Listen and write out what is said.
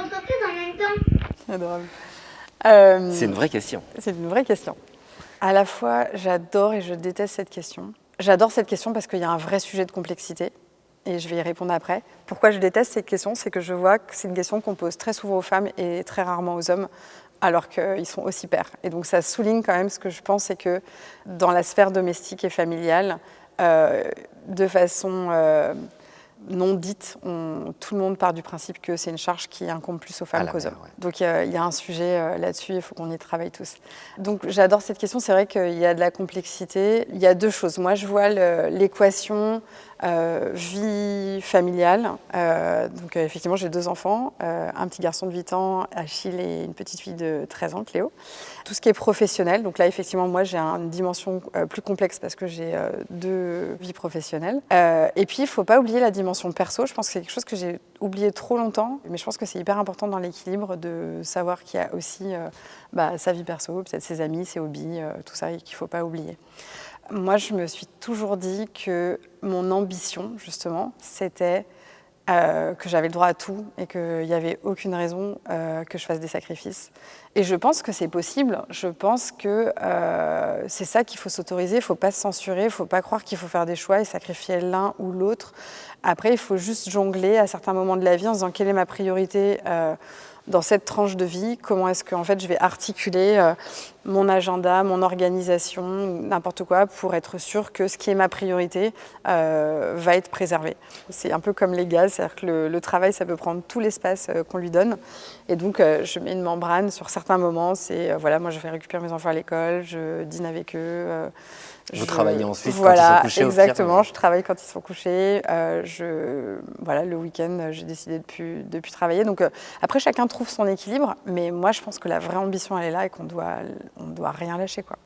entreprises en même temps? Adorable. C'est une vraie question. C'est une vraie question. À la fois, j'adore et je déteste cette question. J'adore cette question parce qu'il y a un vrai sujet de complexité et je vais y répondre après. Pourquoi je déteste cette question? C'est que je vois que c'est une question qu'on pose très souvent aux femmes et très rarement aux hommes, alors qu'ils sont aussi pairs. Et donc ça souligne quand même ce que je pense, c'est que dans la sphère domestique et familiale, de façon non dite, tout le monde part du principe que c'est une charge qui incombe plus aux femmes qu'aux hommes. Ouais. Donc il y a un sujet là-dessus, il faut qu'on y travaille tous. Donc j'adore cette question, c'est vrai qu'il y a de la complexité. Il y a deux choses. Moi je vois l'équation vie familiale. Donc effectivement j'ai 2 enfants, un petit garçon de 8 ans, Achille, et une petite fille de 13 ans, Cléo. Tout ce qui est professionnel, donc là effectivement moi j'ai une dimension plus complexe parce que j'ai 2 vies professionnelles. Et puis il ne faut pas oublier la dimension perso, je pense que c'est quelque chose que j'ai oublié trop longtemps, mais je pense que c'est hyper important dans l'équilibre de savoir qu'il y a aussi sa vie perso, peut-être ses amis, ses hobbies, tout ça, et qu'il ne faut pas oublier. Moi je me suis toujours dit que mon ambition justement c'était que j'avais le droit à tout et qu'il n'y avait aucune raison que je fasse des sacrifices. Et je pense que c'est possible, je pense que c'est ça qu'il faut s'autoriser, il ne faut pas se censurer, il ne faut pas croire qu'il faut faire des choix et sacrifier l'un ou l'autre. Après, il faut juste jongler à certains moments de la vie en se disant quelle est ma priorité dans cette tranche de vie, comment est-ce que en fait, je vais articuler mon agenda, mon organisation, n'importe quoi, pour être sûr que ce qui est ma priorité va être préservé. C'est un peu comme les gaz, c'est-à-dire que le travail, ça peut prendre tout l'espace qu'on lui donne. Et donc, je mets une membrane sur certains moments. C'est, voilà, moi, je vais récupérer mes enfants à l'école, je dîne avec eux. Vous travaillez ensuite voilà, quand ils sont couchés, exactement, au pire. je travaille quand ils sont couchés. Voilà, le week-end, j'ai décidé de plus travailler. Donc, après, chacun trouve son équilibre. Mais moi, je pense que la vraie ambition, elle est là et qu'on doit rien lâcher, quoi.